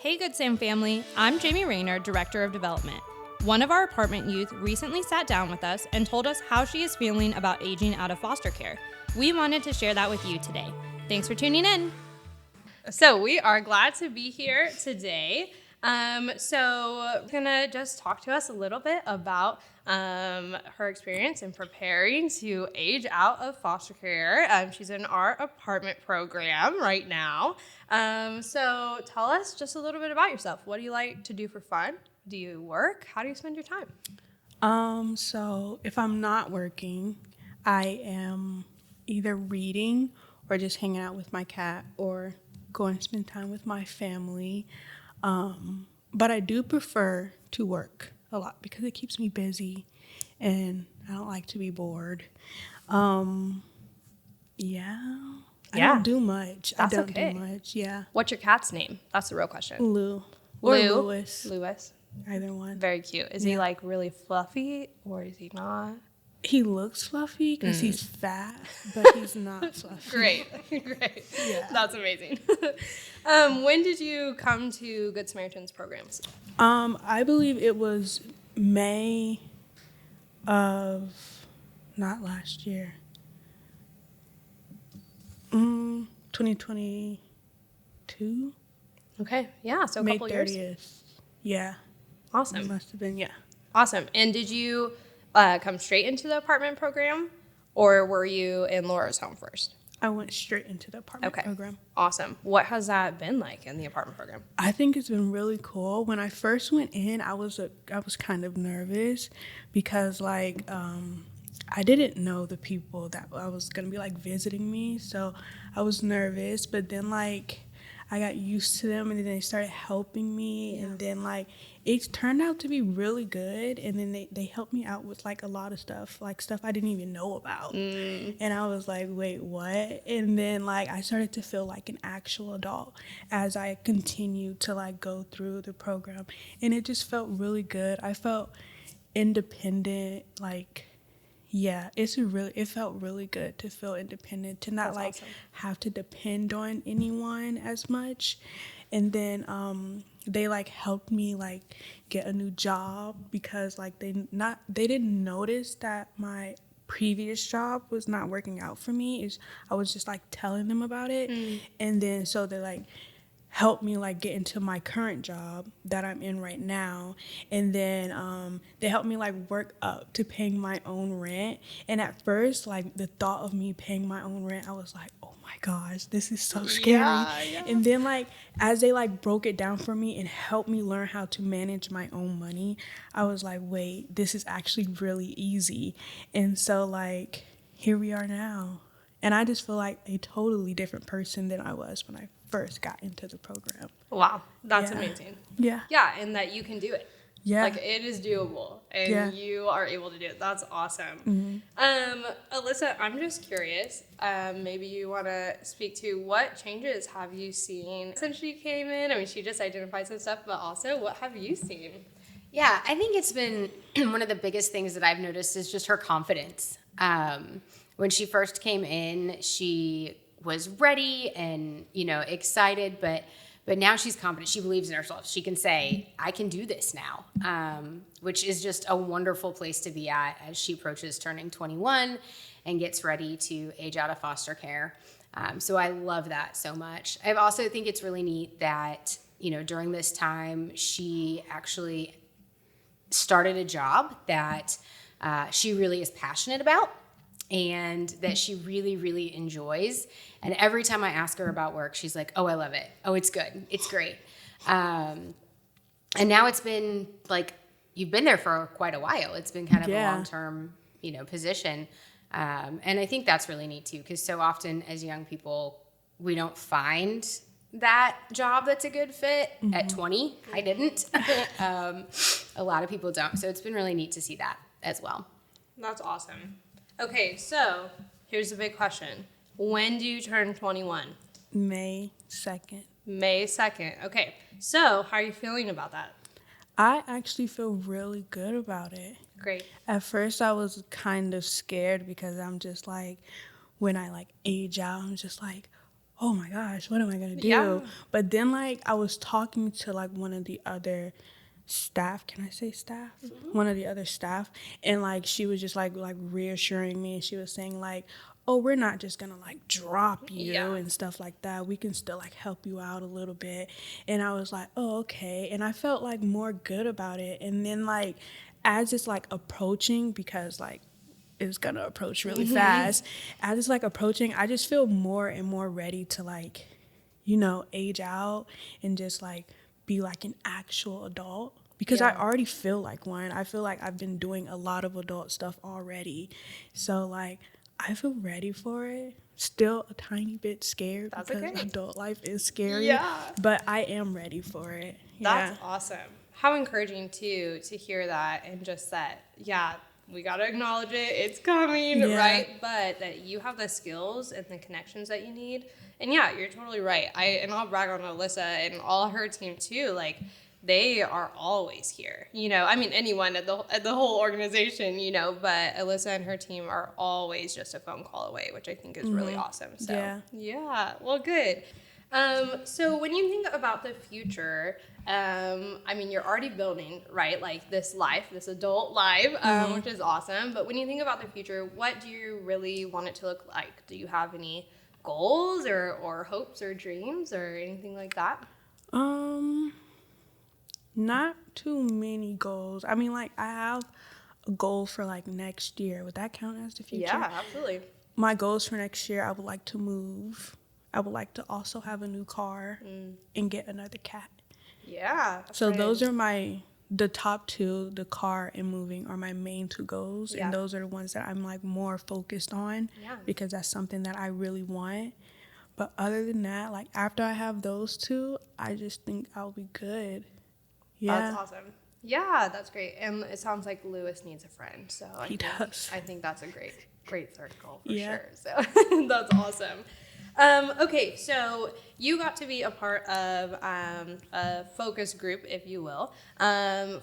Hey Good Sam family, I'm Jamie Rayner, Director of Development. One of our apartment youth recently sat down with us and told us how she is feeling about aging out of foster care. We wanted to share that with you today. Thanks for tuning in. So we are glad to be here today. So we're gonna just talk to us a little bit about her experience in preparing to age out of foster care. She's in our apartment program right now. So tell us just a little bit about yourself. What do you like to do for fun? Do you work? How do you spend your time? So if I'm not working, I am either reading or just hanging out with my cat or going to spend time with my family. But I do prefer to work a lot because it keeps me busy and I don't like to be bored. I don't do much. That's I don't okay. do much, yeah. What's your cat's name? That's the real question. Lou. Or Lou? Louis. Louis. Either one. Very cute. Is he like really fluffy or is he not? He looks fluffy because he's fat, but he's not fluffy. Great. Yeah. That's amazing. When did you come to Good Samaritan's programs? I believe it was May of, not last year, 2022. Okay, yeah, so a May couple 30th. years. Yeah. It Awesome. must have been, yeah. Awesome. And did you come straight into the apartment program or were you in Laura's home first? I went straight into the apartment program. Awesome. What has that been like in the apartment program? I think it's been really cool. When I first went in, I was kind of nervous because I didn't know the people that I was gonna be visiting me, so I was nervous. But then I got used to them, and then they started helping me, and then it turned out to be really good. And then they helped me out with a lot of stuff, stuff I didn't even know about. And I was like, wait, what? And then I started to feel like an actual adult as I continued to go through the program, and it just felt really good. I felt independent, it felt really good to feel independent, to not That's awesome. have to depend on anyone as much. And then they helped me get a new job because they didn't notice that my previous job was not working out for me. I was just telling them about it. And then so they helped me get into my current job that I'm in right now. And then they helped me work up to paying my own rent. And at first the thought of me paying my own rent, I was like, oh my gosh, this is so scary. Yeah. And then as they broke it down for me and helped me learn how to manage my own money, I was like, wait, this is actually really easy. And so here we are now. And I just feel like a totally different person than I was when I first got into the program. Wow, that's amazing. Yeah. Yeah, and that you can do it. Yeah. It is doable, and you are able to do it. That's awesome. Alyssa, I'm just curious. Maybe you want to speak to what changes have you seen since she came in? I mean, she just identified some stuff, but also what have you seen? Yeah, I think it's been one of the biggest things that I've noticed is just her confidence. When she first came in, she was ready and, excited, but now she's confident. She believes in herself. She can say, I can do this now, which is just a wonderful place to be at as she approaches turning 21 and gets ready to age out of foster care. So I love that so much. I also think it's really neat that, during this time, she actually started a job that she really is passionate about and that she really, really enjoys. And every time I ask her about work, she's like, oh, I love it. Oh, it's good. It's great. And now it's been you've been there for quite a while. It's been kind of a long-term, position. And I think that's really neat too, because so often as young people, we don't find that job that's a good fit at 20. I didn't. A lot of people don't. So it's been really neat to see that as well. That's awesome. Okay, so here's the big question. When do you turn 21? May 2nd. May 2nd. Okay, so how are you feeling about that? I actually feel really good about it. Great. At first, I was kind of scared because I'm just when I age out, I'm just oh my gosh, what am I gonna do? Yeah. But then like I was talking to like one of the other staff, can I say staff? One of the other staff, and like she was just like reassuring me, and she was saying like, oh, we're not just gonna like drop you Yeah. and stuff like that. We can still like help you out a little bit. And I was like, oh, okay. And I felt like more good about it. And then like as it's like approaching, because like it's gonna approach really fast, as it's like approaching, I just feel more and more ready to like, you know, age out and just like be like an actual adult, because I Yeah. already feel like one. I feel like I've been doing a lot of adult stuff already. So like I feel ready for it. Still a tiny bit scared That's because okay. adult life is scary. Yeah. But I am ready for it. That's Yeah. awesome. How encouraging too to hear that, and just that, yeah, we gotta acknowledge it. It's coming, Yeah. right? But that you have the skills and the connections that you need. And yeah, you're totally right. I'll brag on Alyssa and all her team too. Like, they are always here. You know, I mean, anyone at the whole organization, you know, but Alyssa and her team are always just a phone call away, which I think is really awesome. So yeah, well, good. So when you think about the future, I mean, you're already building, right? Like this life, this adult life, which is awesome. But when you think about the future, what do you really want it to look like? Do you have any goals or hopes or dreams or anything like that? Not too many goals. I mean, like I have a goal for like next year. Would that count as the future? Yeah, absolutely. My goals for next year, I would like to move. I would like to also have a new car and get another cat. Yeah. So those are the top two, the car and moving, are my main two goals. Yeah. And those are the ones that I'm like more focused on, Yeah. because that's something that I really want. But other than that, like after I have those two, I just think I'll be good. Yeah. That's awesome. Yeah, that's great. And it sounds like Lewis needs a friend. So He does. I think that's a great third goal for Yeah. sure. So that's awesome. Okay, so you got to be a part of a focus group, if you will,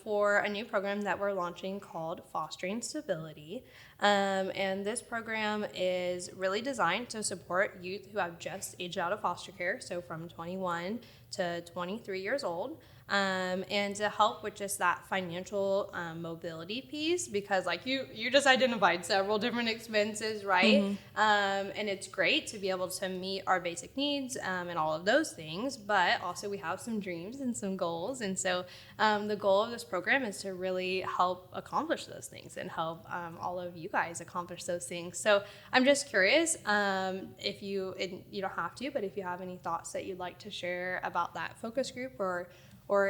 for a new program that we're launching called Fostering Stability. And this program is really designed to support youth who have just aged out of foster care, so from 21 to 23 years old. And to help with just that financial mobility piece, because like you just identified several different expenses, right? And it's great to be able to meet our basic needs and all of those things, but also we have some dreams and some goals. And so the goal of this program is to really help accomplish those things and help all of you guys accomplish those things. So I'm just curious if you don't have to, but if you have any thoughts that you'd like to share about that focus group or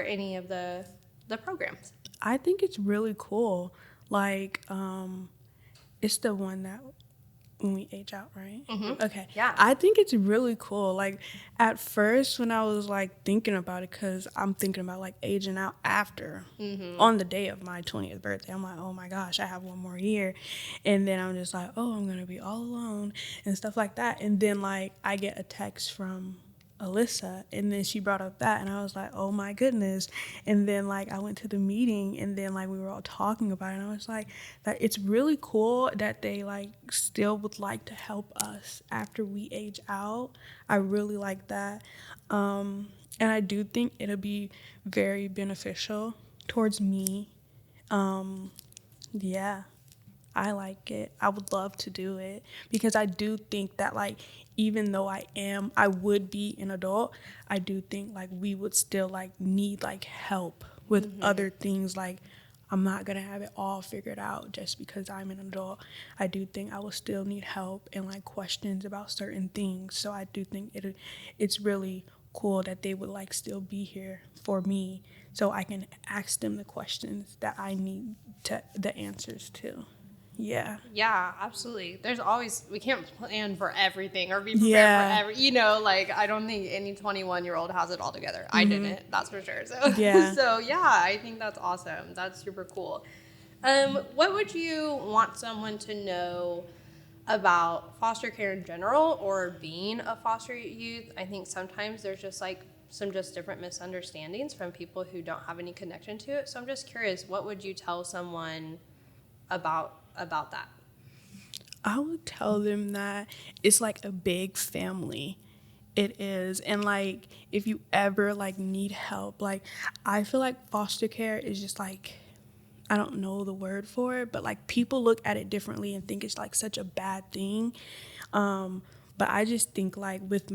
any of the programs. I think it's really cool. Like, it's the one that when we age out, right? Mm-hmm. Okay. Yeah. I think it's really cool. Like, at first when I was like thinking about it, because I'm thinking about like aging out after, on the day of my 20th birthday, I'm like, oh my gosh, I have one more year. And then I'm just like, oh, I'm going to be all alone and stuff like that. And then like I get a text from Alyssa, and then she brought up that, and I was like, oh my goodness. And then like I went to the meeting, and then like we were all talking about it, and I was like, that it's really cool that they like still would like to help us after we age out. I really like that. And I do think it'll be very beneficial towards me. Yeah, I like it. I would love to do it, because I do think that like even though I would be an adult, I do think like we would still like need like help with other things. Like I'm not gonna have it all figured out just because I'm an adult. I do think I will still need help and like questions about certain things. So I do think it's really cool that they would like still be here for me, so I can ask them the questions that I need the answers to. Yeah. Yeah, absolutely. We can't plan for everything or be prepared for like I don't think any 21-year-old has it all together. I didn't, that's for sure. So Yeah. so yeah, I think that's awesome. That's super cool. What would you want someone to know about foster care in general or being a foster youth? I think sometimes there's just like some just different misunderstandings from people who don't have any connection to it. So I'm just curious, what would you tell someone about that? I would tell them that it's like a big family, It is. And like, if you ever like need help, like, I feel like foster care is just like, I don't know the word for it, but like people look at it differently and think it's like such a bad thing. But I just think like with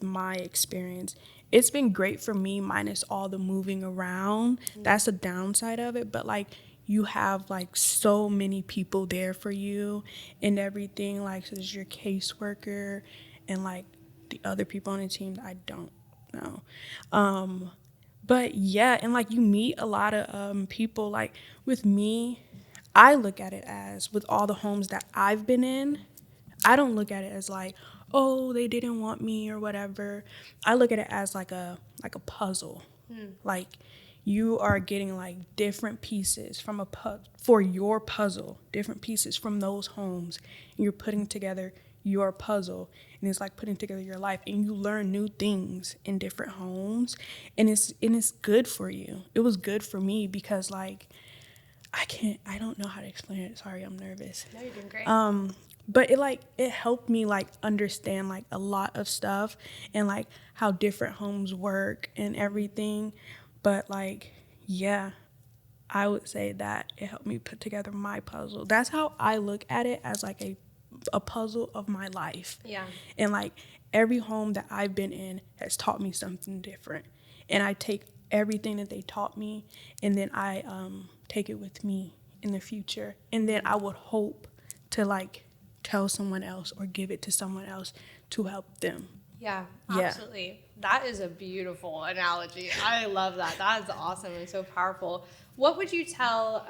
my experience, it's been great for me minus all the moving around. That's the downside of it. But like, you have like so many people there for you and everything. Like, so there's your caseworker and like the other people on the team that I don't know. But yeah, and like you meet a lot of people. Like with me, I look at it as with all the homes that I've been in, I don't look at it as like, oh, they didn't want me or whatever. I look at it as like a puzzle. Like you are getting like different pieces from for your puzzle, different pieces from those homes, and you're putting together your puzzle, and it's like putting together your life, and you learn new things in different homes, and it's good for you. It was good for me because like I don't know how to explain it. Sorry, I'm nervous. No, you're doing great. But it helped me like understand like a lot of stuff and like how different homes work and everything. But like, yeah, I would say that it helped me put together my puzzle. That's how I look at it, as like a puzzle of my life. Yeah. And like every home that I've been in has taught me something different. And I take everything that they taught me, and then I take it with me in the future. And then I would hope to like tell someone else or give it to someone else to help them. Yeah, Yeah. absolutely. That is a beautiful analogy. I love that. That is awesome and so powerful. What would you tell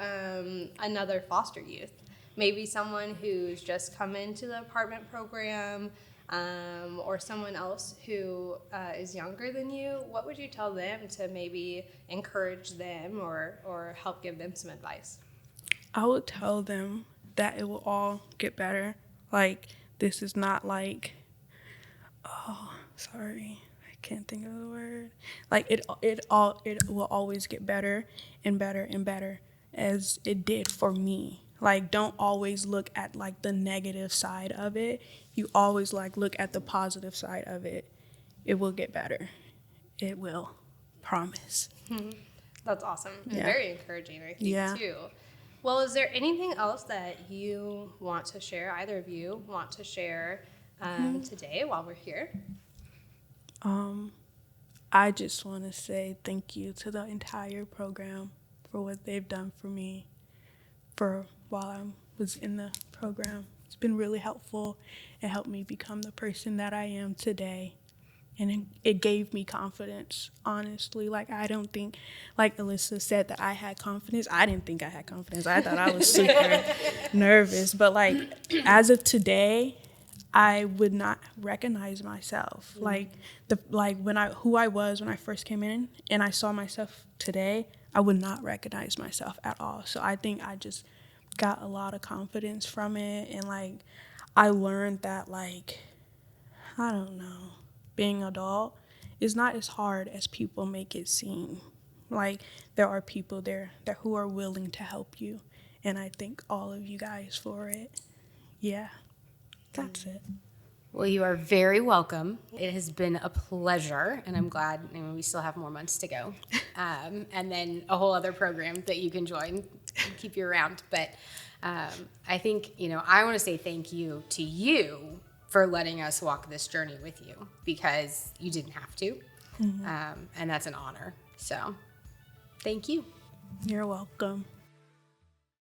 another foster youth? Maybe someone who's just come into the apartment program, or someone else who is younger than you. What would you tell them to maybe encourage them or help give them some advice? I would tell them that it will all get better. Like, this is not like, oh, sorry, I can't think of the word. Like, it will always get better and better and better, as it did for me. Like, don't always look at like the negative side of it. You always like look at the positive side of it. It will get better. It will. Promise. That's awesome and Yeah. very encouraging, I think, Yeah. too. Well, is there anything else that you want to share, either of you want to share today while we're here? I just want to say thank you to the entire program for what they've done for me for while I was in the program. It's been really helpful. It helped me become the person that I am today. And it gave me confidence, honestly. Like, I don't think, like Alyssa said, that I had confidence. I didn't think I had confidence. I thought I was super nervous. But, like, as of today, I would not recognize myself. Like, who I was when I first came in and I saw myself today, I would not recognize myself at all. So I think I just got a lot of confidence from it. And, like, I learned that, like, I don't know, being adult is not as hard as people make it seem. Like, there are people there who are willing to help you, and I thank all of you guys for it. Yeah, that's it. Well, you are very welcome. It has been a pleasure, and I'm glad. I mean, we still have more months to go, and then a whole other program that you can join and keep you around. But I think, I want to say thank you to you for letting us walk this journey with you, because you didn't have to, and that's an honor. So, thank you. You're welcome.